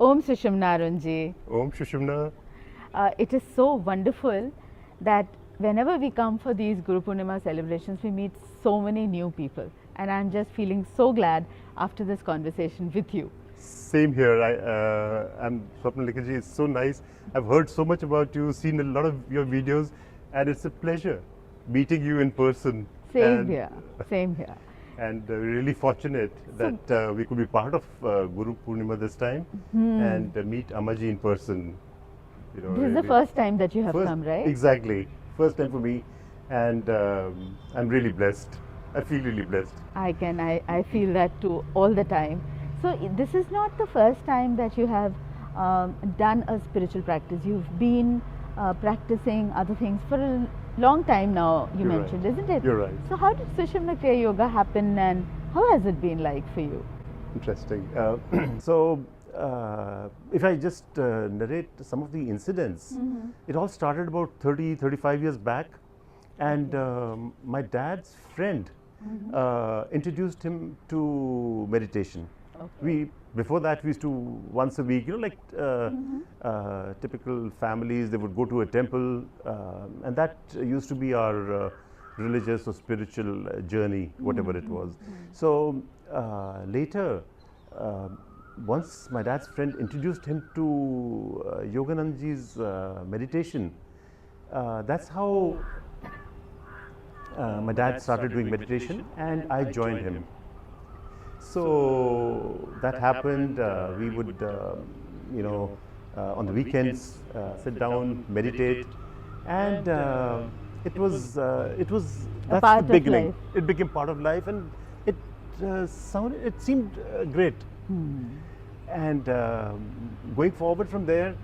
Om Sushumna Arunji. Om Sushumna. It is so wonderful that whenever we come for these Guru Purnima celebrations, we meet so many new people. And I'm just feeling so glad after this conversation with you. Same here. I'm Swapna Likhaji. It's so nice. I've heard so much about you, seen a lot of your videos, and it's a pleasure meeting you in person. Same here. Same here. And we're really fortunate that we could be part of Guru Purnima this time and meet Ammaji in person. You know, this is the first time that you have come, right? Exactly. First time for me, and I'm really blessed. I feel really blessed. I feel that too all the time. So this is not the first time that you have done a spiritual practice. You've been practicing other things for a long time now, you mentioned, isn't it? You're right. So how did Sushumna Kriya Yoga happen, and how has it been like for you? Interesting. So if I just narrate some of the incidents, it all started about 35 years back, and my dad's friend introduced him to meditation. Okay. Before that we used to once a week, you know, like typical families, they would go to a temple, and that used to be our religious or spiritual journey, whatever it was. So later, once my dad's friend introduced him to Yoganandaji's meditation, that's how my dad started doing meditation, and I joined him. So that happened. We would, you know, on the weekends sit down, meditate, and it was that's the beginning. It became part of life, and it seemed great. And going forward from there,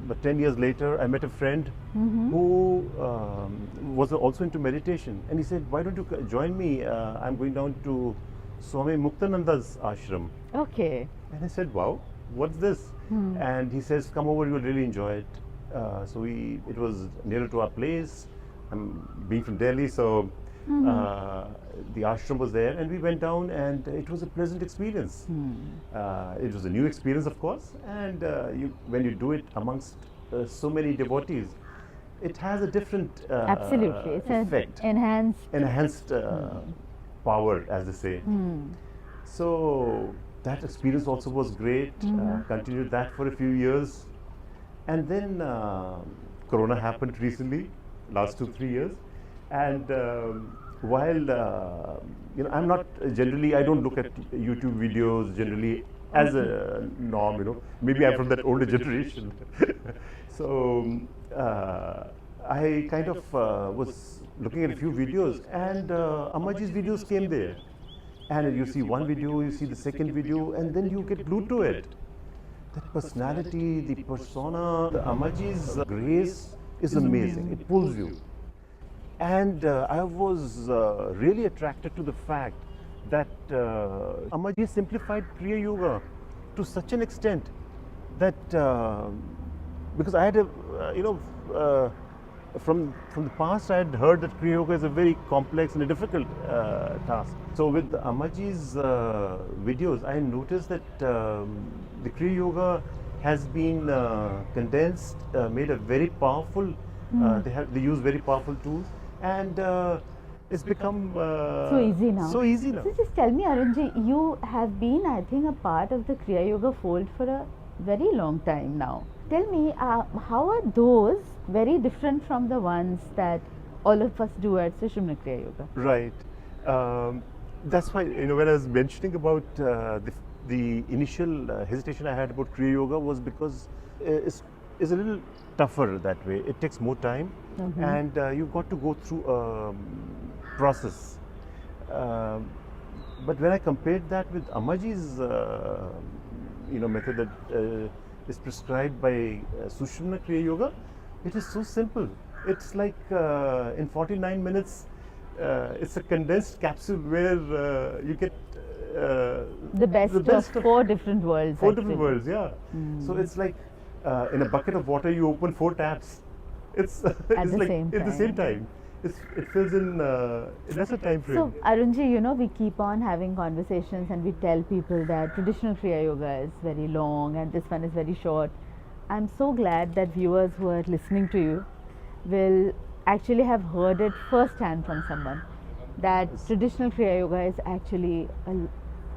but 10 years later, I met a friend who was also into meditation, and he said, "Why don't you join me? I'm going down to Swami Muktananda's ashram." Okay. And I said, "Wow, what's this?" And he says, "Come over, you'll really enjoy it." So it was nearer to our place. I'm being from Delhi, so the ashram was there, and we went down, and it was a pleasant experience. It was a new experience, of course, and when you do it amongst so many devotees, it has a different absolutely, it's effect, enhanced power, as they say. So that experience also was great. Continued that for a few years, and then Corona happened recently, last 2-3 years. And while you know, I'm not generally, I don't look at YouTube videos generally as a norm. You know, maybe I'm from that older generation. So I kind of was looking at a few videos, and Ammaji's videos came there. And you see one video, you see the second video, and then you get glued to it. That personality, the persona, the Ammaji's grace is amazing. It pulls you. And I was really attracted to the fact that Ammaji simplified Kriya Yoga to such an extent that because I had a you know, from the past I had heard that Kriya Yoga is a very complex and a difficult task. So with Ammaji's videos, I noticed that the Kriya Yoga has been condensed, made a very powerful. They use very powerful tools, and it's become so easy now. So easy now. So just tell me, Arunji, you have been, I think, a part of the Kriya Yoga fold for a very long time now. Tell me, how are those very different from the ones that all of us do at Sushumna Kriya Yoga? Right. That's why, you know, when I was mentioning about the initial hesitation I had about Kriya Yoga was because it's a little tougher that way. It takes more time, and you've got to go through a process. But when I compared that with Ammaji's you know, method that is prescribed by Sushumna Kriya Yoga, it is so simple. It's like in 49 minutes, it's a condensed capsule where you get the best of 4 different worlds. 4 different worlds, yeah. So it's like in a bucket of water, you open 4 taps. It's at the same time. At the same time. it fills in lesser time frame. So, Arunji, you know, we keep on having conversations and we tell people that traditional Kriya Yoga is very long and this one is very short. I'm so glad that viewers who are listening to you will actually have heard it firsthand from someone that traditional Kriya Yoga is actually a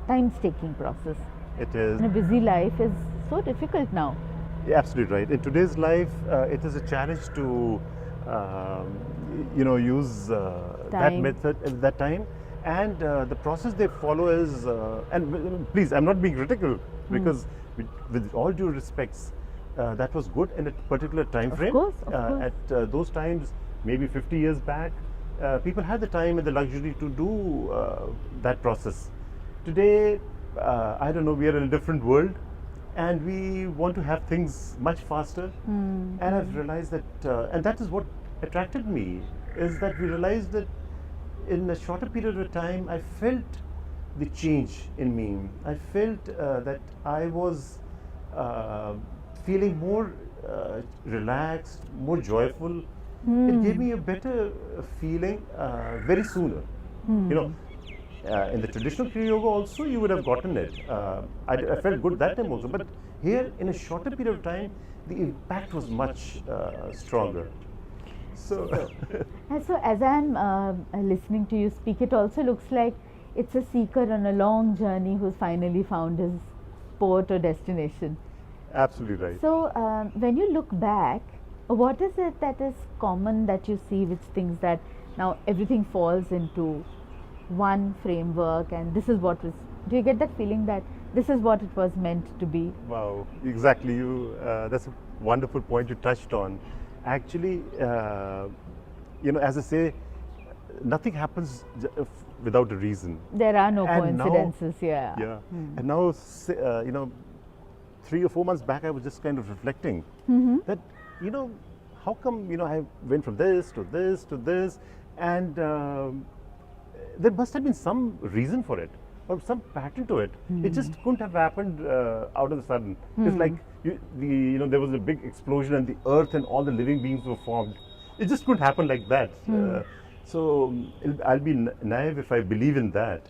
time-taking process. It is. In a busy life is so difficult now. Absolutely right. In today's life, it is a challenge to, use that Time. method at that time. And the process they follow is, please, I'm not being critical because with all due respects, that was good in a particular time frame. Of course. At those times, maybe 50 years back, people had the time and the luxury to do that process. Today, I don't know, we are in a different world and we want to have things much faster. And I've realized that, and that is what attracted me, is that we realized that in a shorter period of time, I felt the change in me. I felt that I was feeling more relaxed, more joyful. It gave me a better feeling very sooner. You know, in the traditional Kriya Yoga also, you would have gotten it. I felt good that time also, but here in a shorter period of time, the impact was much stronger. So, And so, as I'm listening to you speak, it also looks like it's a seeker on a long journey who's finally found his port or destination. absolutely right. So, when you look back, what is it that is common that you see with things that now everything falls into one framework and this is what was, do you get that feeling that this is what it was meant to be? Wow, exactly. That's a wonderful point you touched on. Actually, as I say, nothing happens without a reason. There are no And now- coincidences here. Yeah. And now, 3 or 4 months back, I was just kind of reflecting that, how come, I went from this to this to this, and there must have been some reason for it or some pattern to it. It just couldn't have happened out of the sudden. It's like there was a big explosion and the earth and all the living beings were formed. It just couldn't happen like that. So I'll be naive if I believe in that.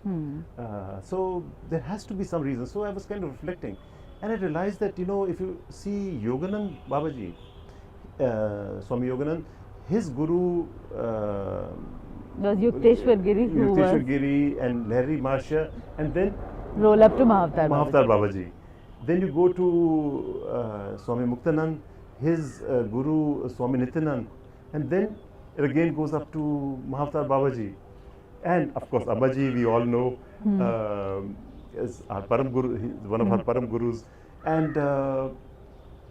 So there has to be some reason. So I was kind of reflecting, and I realized that if you see Yoganand Babaji, Swami Yoganand, his guru. Was Yukteswar Giri, who Yukteswar was Giri and Larry Marsha, and then roll up to Mahavatar Mahavatar Babaji. Then you go to Swami Muktanand, his guru Swami Nityanand, and then it again goes up to Mahavatar Babaji. And of course, Ambaji, we all know, is our Param Guru, one of our Param Gurus. And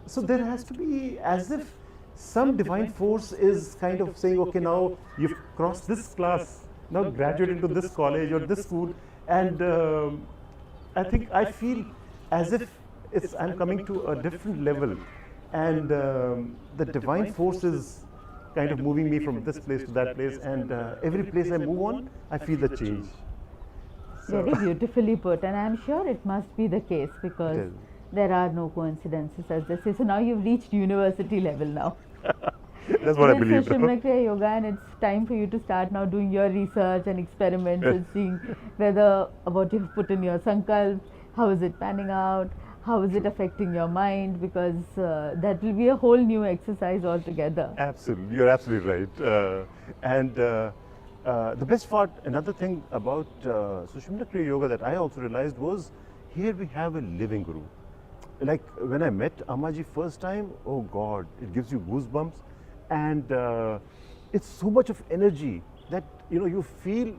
so there has to be, as if some divine force is kind of saying, okay, now you've crossed this class, now graduate into this college or this school. And I feel as if I'm coming to a different level, and the divine force is kind of moving me from this place to that place, and every place I move on, I feel the change. very beautifully put, and I'm sure it must be the case It because is. there are no coincidences, as they say. So now you've reached university level now. That's what I It's believe. Sushumna Kriya Yoga, and it's time for you to start now doing your research and experiments and seeing whether what you've put in your sankalp, how is it panning out, how is it affecting your mind, because that will be a whole new exercise altogether. Absolutely, you're absolutely right. And the best part, another thing about Sushumna Kriya Yoga that I also realized was, here we have a living guru. Like when I met Ammaji first time, oh God, it gives you goosebumps, and it's so much of energy that you feel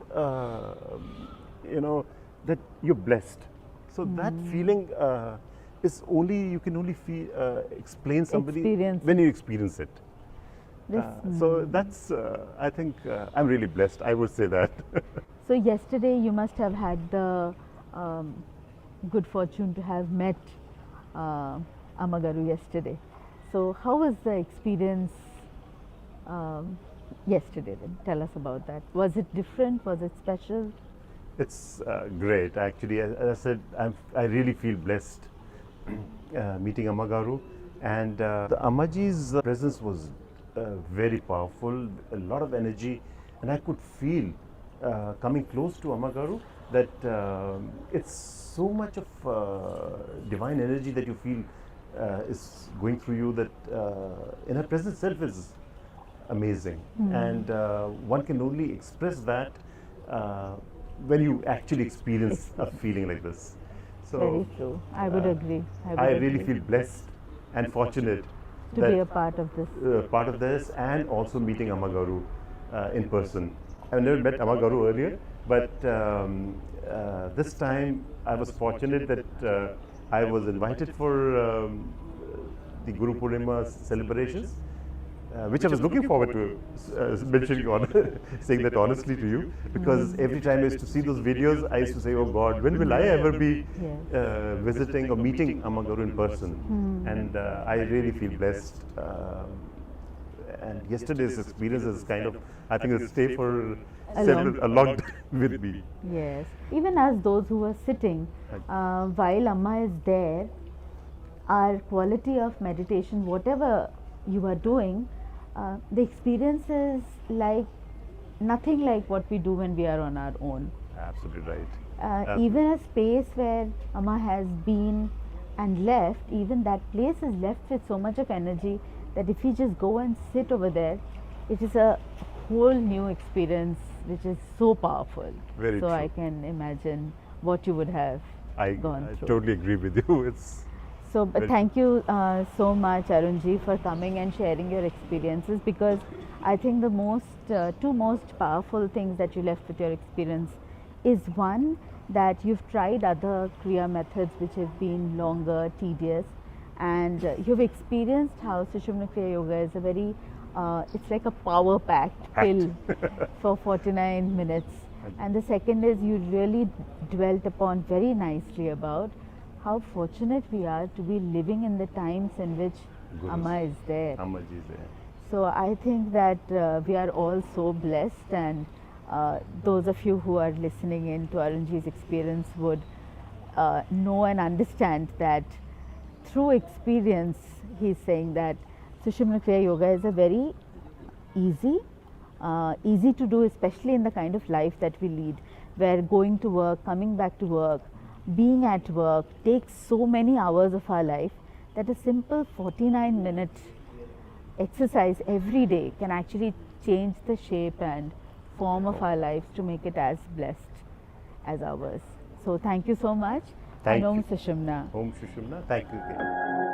that you're blessed. So that feeling is only, you can only feel explain somebody Experience when you experience it. This, So that's I think I'm really blessed, I would say that. So yesterday you must have had the good fortune to have met Ammagaru yesterday. So how was the experience yesterday then? Tell us about that. Was it different? Was it special? It's great, actually. As I said, I really feel blessed meeting Ammagaru, and the Ammaji's presence was very powerful, a lot of energy, and I could feel coming close to Ammagaru that it's so much of divine energy that you feel is going through you, that in her presence self is amazing, and one can only express that when you actually experience a feeling like this. So Very true. I would agree. I really feel blessed and fortunate to be a part of this. part of this, and also meeting Ammagaru in person. I've never met Ammagaru earlier, but this time I was fortunate that I was invited for the Guru Purnima celebrations, which I was looking forward to mentioning saying that honestly to you, because every time I used to see those videos, I used to say, oh God, when will I ever be visiting or meeting Ammagaru in person? And I really feel blessed. And yesterday's experience is kind of, I think, it'll stay for a long time with me. Yes. Even as those who are sitting, while Amma is there, our quality of meditation, whatever you are doing, the experience is like nothing like what we do when we are on our own. Absolutely right. Even a space where Amma has been and left, even that place is left with so much of energy that if you just go and sit over there, it is a whole new experience which is so powerful. Very so true. I can imagine what you would have gone I through. totally agree with you. It's So, but thank you so much, Arunji, for coming and sharing your experiences, because I think the two most powerful things that you left with your experience is, one, that you've tried other Kriya methods which have been longer, tedious, and you've experienced how Sushumna Kriya Yoga is a very, it's like a power-packed pill for 49 minutes. And the second is you really dwelt upon very nicely about how fortunate we are to be living in the times in which Amma is there. Ammaji is there. So I think that we are all so blessed, and those of you who are listening in to Arunji's experience would know and understand that through experience, he's saying that Sushumna Kriya Yoga is a very easy to do, especially in the kind of life that we lead, where going to work, coming back to work, being at work takes so many hours of our life, that a simple 49-minute exercise every day can actually change the shape and form of our lives to make it as blessed as ours. So thank you so much. Thank and Om you. Sushumna. Om Sushumna. Thank you again.